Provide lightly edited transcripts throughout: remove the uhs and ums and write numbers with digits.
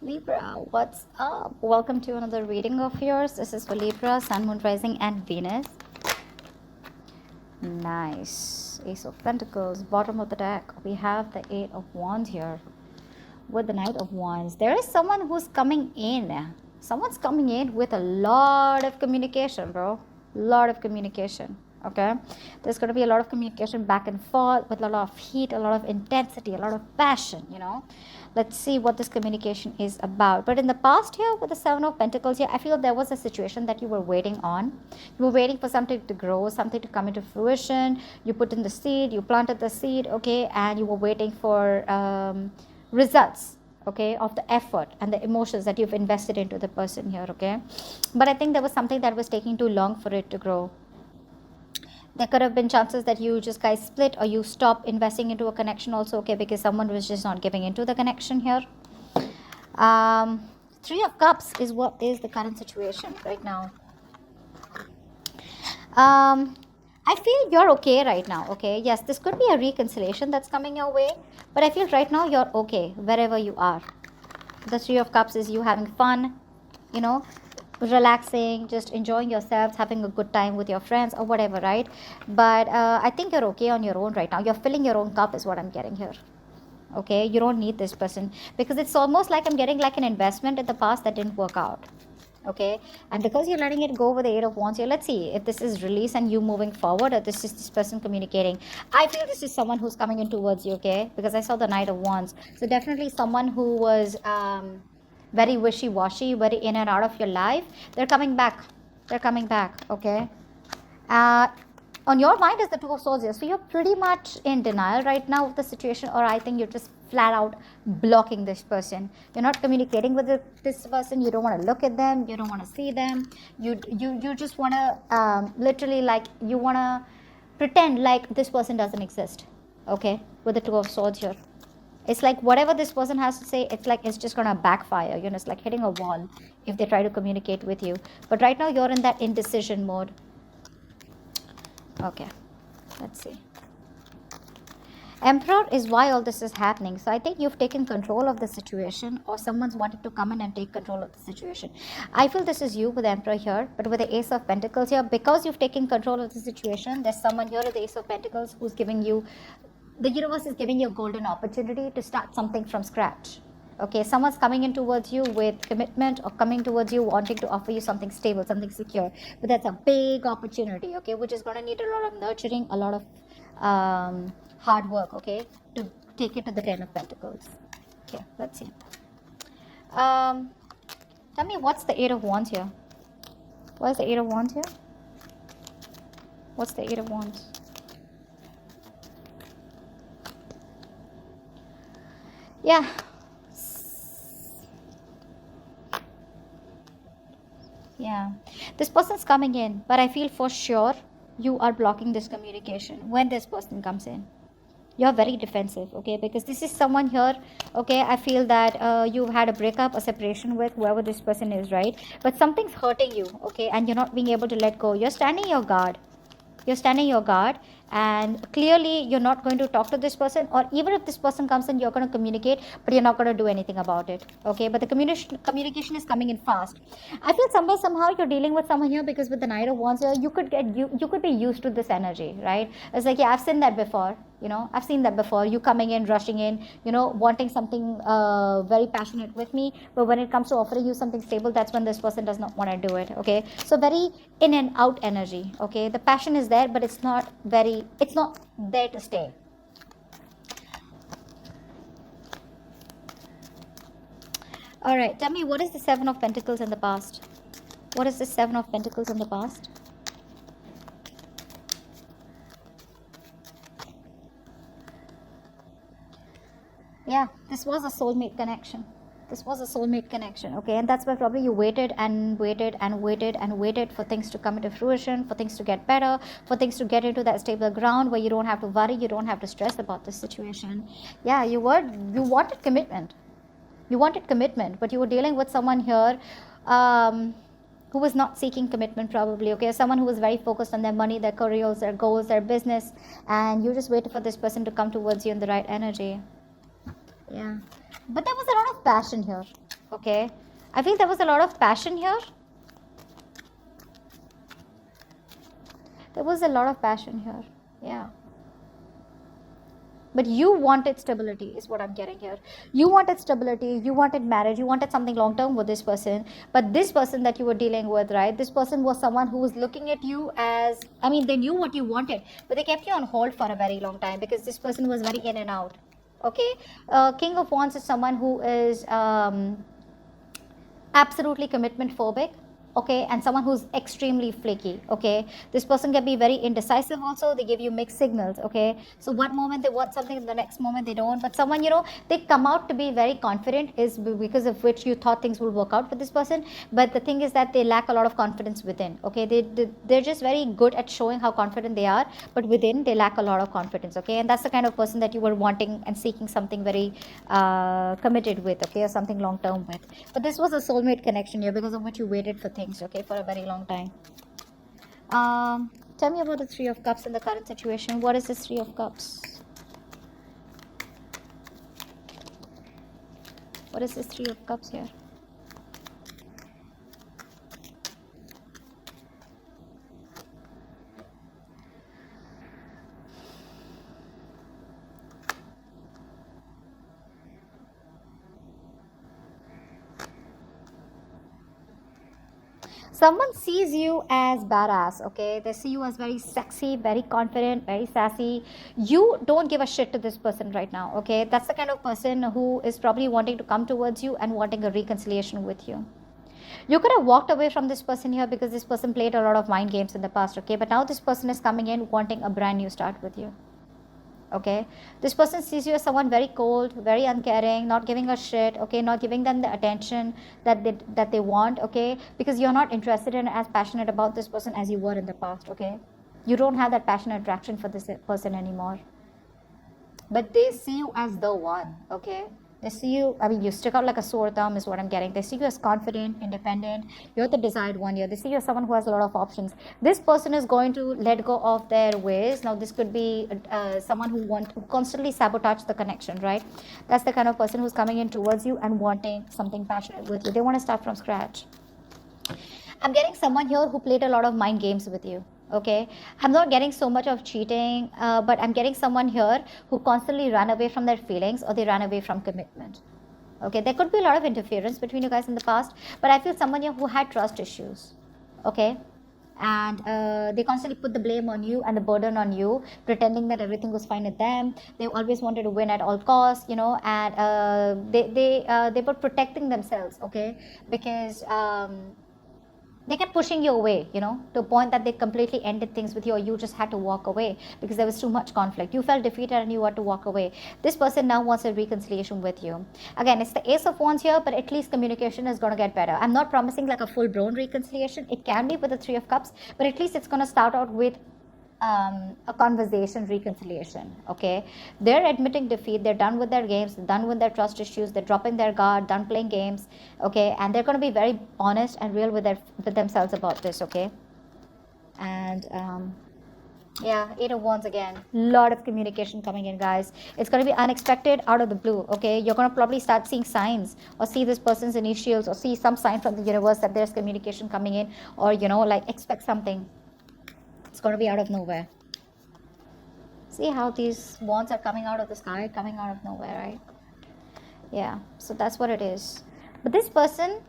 Libra, what's up? Welcome to another reading of yours. This is for Libra, Sun, Moon, Rising, and Venus. Nice. Ace of Pentacles, bottom of the deck. We have the Eight of Wands here with the Knight of Wands. There is someone who's coming in. Someone's coming in with a lot of communication, bro. Lot of communication. Okay, there's going to be a lot of communication back and forth with a lot of heat, a lot of intensity, a lot of passion, let's see what this communication is about. But in the past here with the Seven of Pentacles here, I feel there was a situation that you were waiting on. You were waiting for something to grow, something to come into fruition. You put in the seed, you planted the seed, okay, and you were waiting for results, okay, of the effort and the emotions that you've invested into the person here, okay. But I think there was something that was taking too long for it to grow. There could have been chances that you just guys split, or you stop investing into a connection also, okay, because someone was just not giving into the connection here. Three of Cups is what is the current situation right now. I feel you're okay right now, okay. Yes, this could be a reconciliation that's coming your way, but I feel right now you're okay wherever you are. The Three of Cups is you having fun, relaxing, just enjoying yourselves, having a good time with your friends or whatever, right? But I think you're okay on your own right now. You're filling your own cup is what I'm getting here. Okay, you don't need this person, because it's almost like I'm getting like an investment in the past that didn't work out. Okay, and because you're letting it go with the Eight of Wands here, let's see if this is release and you moving forward, or this is this person communicating. I feel this is someone who's coming in towards you, okay, because I saw the Knight of Wands. So definitely someone who was very wishy-washy, very in and out of your life. They're coming back, okay. On your mind is the Two of Swords here, so you're pretty much in denial right now of the situation, or I think you're just flat out blocking this person. You're not communicating with this person. You don't want to look at them, you don't want to see them. You just want to literally, like, you want to pretend like this person doesn't exist, okay, with the Two of Swords here. It's like whatever this person has to say, it's like it's just gonna backfire. It's like hitting a wall if they try to communicate with you. But right now you're in that indecision mode. Okay, let's see. Emperor is why all this is happening. So I think you've taken control of the situation, or someone's wanted to come in and take control of the situation. I feel this is you with Emperor here, but with the Ace of Pentacles here, because you've taken control of the situation, there's someone here with the Ace of Pentacles who's giving you, the universe is giving you a golden opportunity to start something from scratch. Okay, someone's coming in towards you with commitment, or coming towards you wanting to offer you something stable, something secure. But that's a big opportunity, okay, which is going to need a lot of nurturing, a lot of hard work, okay, to take it to the Ten of Pentacles. Okay, let's see. Tell me, what's the Eight of Wands here? What is the Eight of Wands here? What's the Eight of Wands? Yeah. Yeah. This person's coming in, but I feel for sure you are blocking this communication when this person comes in. You're very defensive, okay, because this is someone here, okay. I feel that you've had a breakup, a separation with whoever this person is, right? But something's hurting you, okay, and you're not being able to let go. You're standing your guard. And clearly you're not going to talk to this person, or even if this person comes in, you're going to communicate, but you're not going to do anything about it, okay. But the communication is coming in fast. I feel somehow you're dealing with someone here, because with the Knight of Wands here, you could be used to this energy, right? It's like, yeah, I've seen that before. I've seen that before. You coming in, rushing in, wanting something very passionate with me, but when it comes to offering you something stable, that's when this person does not want to do it, okay. So very in and out energy, okay. The passion is there, but it's not there to stay. All right, tell me, what is the Seven of Pentacles in the past? What is the Seven of Pentacles in the past? Yeah, this was a soulmate connection. Okay, and that's why probably you waited and waited and waited and waited for things to come into fruition, for things to get better, for things to get into that stable ground where you don't have to worry, you don't have to stress about this situation. Yeah, you wanted commitment. But you were dealing with someone here who was not seeking commitment, probably, okay. Someone who was very focused on their money, their careers, their goals, their business, and you just waited for this person to come towards you in the right energy. Yeah, but there was a lot of passion here, Okay, I feel there was a lot of passion here. There was a lot of passion here. Yeah. But you wanted stability, is what I'm getting here. You wanted stability, you wanted marriage, you wanted something long term with this person. But this person that you were dealing with, right? This person was someone who was looking at you as, I mean, they knew what you wanted, but they kept you on hold for a very long time because this person was very in and out. Okay? King of Wands is someone who is absolutely commitment phobic, okay, and someone who's extremely flaky. Okay, this person can be very indecisive also. They give you mixed signals. Okay, so one moment they want something, the next moment they don't. But someone, they come out to be very confident, is because of which you thought things will work out for this person. But the thing is that they lack a lot of confidence within. Okay, they're just very good at showing how confident they are, but within they lack a lot of confidence. Okay, and that's the kind of person that you were wanting and seeking something very committed with. Okay, or something long term with. But this was a soulmate connection here, because of which you waited for things, okay, for a very long time. Tell me about the Three of Cups in the current situation. What is this Three of Cups? What is this Three of Cups here? Someone sees you as badass. Okay, they see you as very sexy, very confident, very sassy. You don't give a shit to this person right now. Okay, that's the kind of person who is probably wanting to come towards you and wanting a reconciliation with you. You could have walked away from this person here because this person played a lot of mind games in the past. Okay, but now this person is coming in wanting a brand new start with you. Okay, this person sees you as someone very cold, very uncaring, not giving a shit. Okay, not giving them the attention that they want. Okay, because you're not interested in as passionate about this person as you were in the past. Okay, you don't have that passionate attraction for this person anymore, but they see you as the one. Okay, they see you, I mean, you stick out like a sore thumb is what I'm getting. They see you as confident, independent. You're the desired one here. They see you as someone who has a lot of options. This person is going to let go of their ways. Now, this could be someone who wants to constantly sabotage the connection, right? That's the kind of person who's coming in towards you and wanting something passionate with you. They want to start from scratch. I'm getting someone here who played a lot of mind games with you. Okay, I'm not getting so much of cheating, but I'm getting someone here who constantly ran away from their feelings, or they ran away from commitment. Okay, there could be a lot of interference between you guys in the past, but I feel someone here who had trust issues. Okay, and they constantly put the blame on you and the burden on you, pretending that everything was fine with them. They always wanted to win at all costs, and they were protecting themselves. Okay, because they kept pushing you away, to a point that they completely ended things with you, or you just had to walk away because there was too much conflict. You felt defeated and you had to walk away. This person now wants a reconciliation with you. Again, it's the Ace of Wands here, but at least communication is going to get better. I'm not promising like a full-blown reconciliation. It can be with the Three of Cups, but at least it's going to start out with a conversation, reconciliation. Okay, they're admitting defeat, they're done with their games, done with their trust issues, they're dropping their guard, done playing games. Okay, and they're going to be very honest and real with themselves about this. Okay, and yeah, Eight of Wands again. Lot of communication coming in, guys. It's going to be unexpected, out of the blue. Okay, you're going to probably start seeing signs, or see this person's initials, or see some sign from the universe that there's communication coming in, or like expect something. It's going to be out of nowhere. See how these wands are coming out of the sky, coming out of nowhere, right? Yeah, so that's what it is. But this person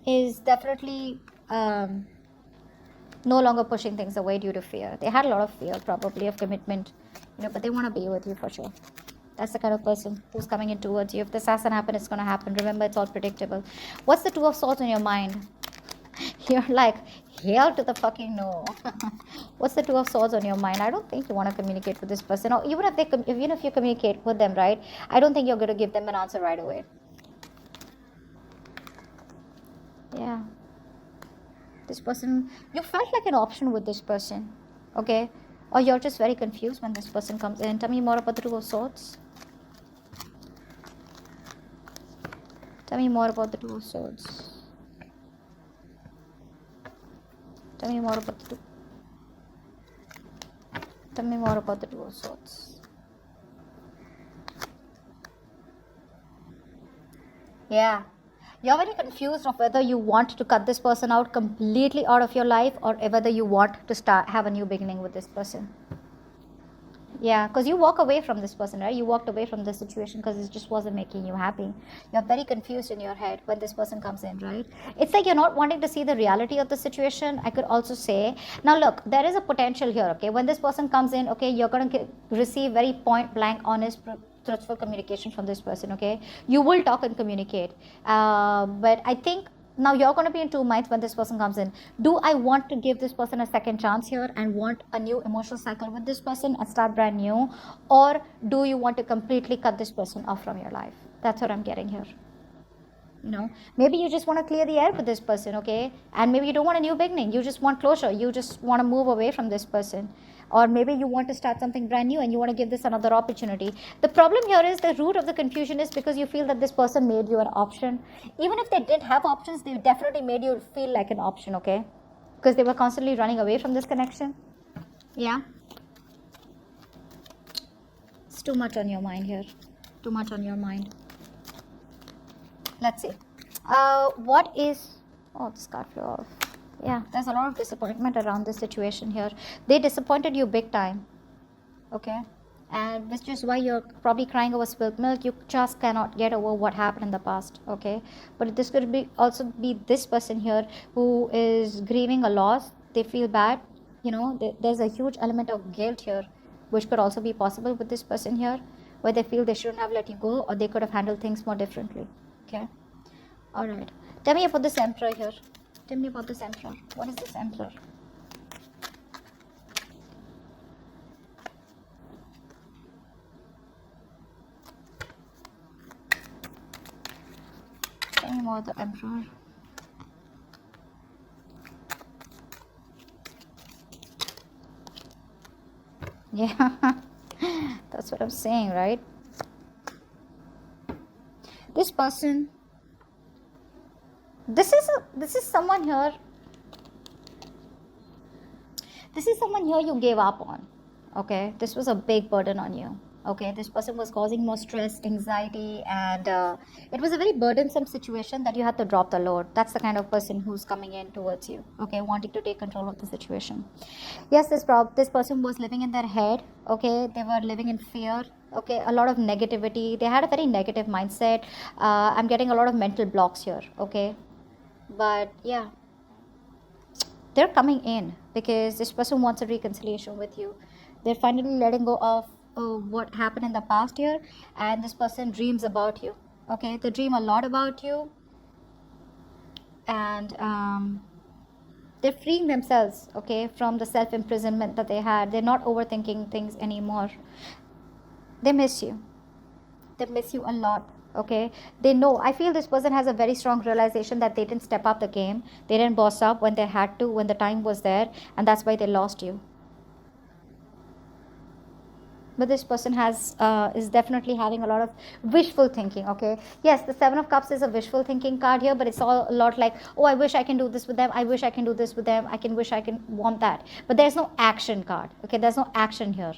is definitely no longer pushing things away due to fear. They had a lot of fear, probably, of commitment, but they want to be with you for sure. That's the kind of person who's coming in towards you. If this hasn't happened, it's going to happen. Remember, it's all predictable. What's the Two of Swords in your mind? You're like, hell to the fucking no. What's the Two of Swords on your mind? I don't think you want to communicate with this person. Or even if you communicate with them, right? I don't think you're going to give them an answer right away. Yeah. This person, you felt like an option with this person. Okay? Or you're just very confused when this person comes in. Tell me more about the Two of Swords. Tell me more about the Two of Swords. Tell me more about the Two. Tell me more about the Two of Swords. Yeah. You're very confused of whether you want to cut this person out completely out of your life, or whether you want to have a new beginning with this person. Yeah, because you walk away from this person, right? You walked away from the situation because it just wasn't making you happy. You're very confused in your head when this person comes in, right? It's like you're not wanting to see the reality of the situation. I could also say, now look, there is a potential here, okay? When this person comes in, okay, you're going to receive very point blank, honest, truthful communication from this person, okay? You will talk and communicate. But I think now you're going to be in two minds when this person comes in. Do I want to give this person a second chance here and want a new emotional cycle with this person and start brand new, or do you want to completely cut this person off from your life? That's what I'm getting here. Maybe you just want to clear the air with this person, okay? And maybe you don't want a new beginning, you just want closure, you just want to move away from this person. Or maybe you want to start something brand new and you want to give this another opportunity. The problem here is, the root of the confusion is because you feel that this person made you an option. Even if they didn't have options, they definitely made you feel like an option, okay? Because they were constantly running away from this connection. Yeah, it's too much on your mind here. Too much on your mind. Let's see. What is... Oh, this card flew off. Yeah, there's a lot of disappointment around this situation here. They disappointed you big time. Okay? And which is why you're probably crying over spilled milk. You just cannot get over what happened in the past. Okay? But this could be also be this person here who is grieving a loss. They feel bad. There's a huge element of guilt here, which could also be possible with this person here, where they feel they shouldn't have let you go, or they could have handled things more differently. Okay? Alright. Tell me about this emperor here. Tell me about this emperor. What is this emperor? Tell me more about the emperor. Yeah, that's what I'm saying, right? This person, this is someone here. This is someone here you gave up on. Okay, this was a big burden on you. Okay, this person was causing more stress, anxiety, and it was a very burdensome situation that you had to drop the load. That's the kind of person who's coming in towards you. Okay, wanting to take control of the situation. Yes, this person was living in their head. Okay, they were living in fear. Okay, a lot of negativity. They had a very negative mindset. I'm getting a lot of mental blocks here. Okay, but yeah, they're coming in because this person wants a reconciliation with you. They're finally letting go of what happened in the past year, and this person dreams about you. Okay, they dream a lot about you, and they're freeing themselves, okay, from the self-imprisonment that they had. They're not overthinking things anymore. They miss you. They miss you a lot. Okay, they know. I feel this person has a very strong realization that they didn't step up the game. They didn't boss up when they had to, when the time was there, and that's why they lost you. But this person is definitely having a lot of wishful thinking. Okay, yes, the Seven of Cups is a wishful thinking card here, but it's all a lot like, oh, I wish I can do this with them, I wish I can do this with them, I can wish I can want that, but there's no action card. Okay, there's no action here.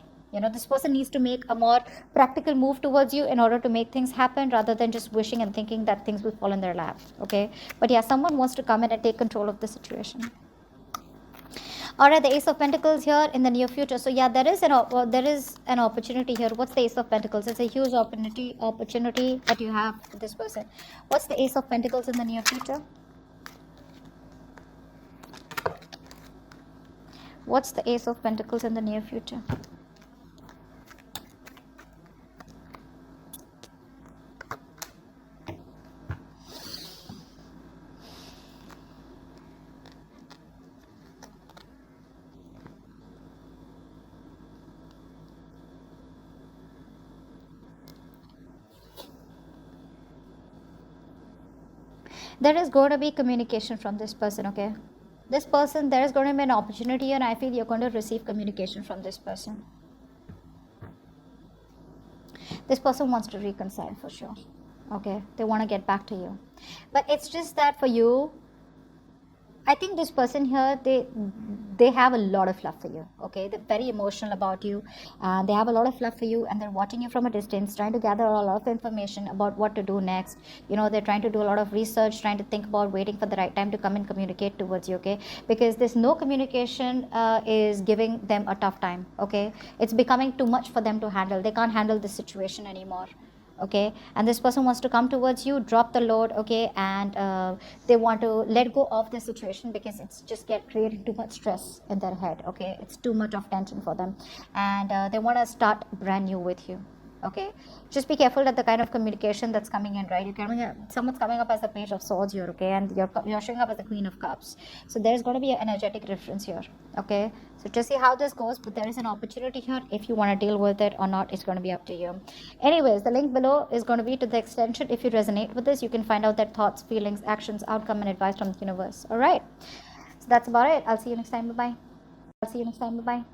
This person needs to make a more practical move towards you in order to make things happen, rather than just wishing and thinking that things will fall in their lap. Okay, but yeah, someone wants to come in and take control of the situation. Alright, the Ace of Pentacles here in the near future. So yeah, there is an opportunity here. What's the Ace of Pentacles? It's a huge opportunity that you have with this person. What's the Ace of Pentacles in the near future? What's the Ace of Pentacles in the near future? There is going to be communication from this person. Okay, this person, there is going to be an opportunity, and I feel you're going to receive communication from this person. This person wants to reconcile for sure. Okay, they want to get back to you, but it's just that for you, I think this person here, they have a lot of love for you. Okay, they're very emotional about you, and they have a lot of love for you, and they're watching you from a distance, trying to gather a lot of information about what to do next. They're trying to do a lot of research, trying to think about waiting for the right time to come and communicate towards you. Okay, because this no communication is giving them a tough time. Okay, it's becoming too much for them to handle. They can't handle this situation anymore. Okay, and this person wants to come towards you, drop the load. Okay, and they want to let go of the situation because it's just get creating too much stress in their head. Okay, it's too much of tension for them, and they want to start brand new with you. Okay, just be careful at the kind of communication that's coming in, right? Someone's coming up as the page of swords here. Okay, and you're showing up as the queen of cups, so there's going to be an energetic difference here. Okay, so just see how this goes, but there is an opportunity here. If you want to deal with it or not, it's going to be up to you. Anyways, the link below is going to be to the extension. If you resonate with this, you can find out their thoughts, feelings, actions, outcome, and advice from the universe. All right, so that's about it. I'll see you next time. Bye bye.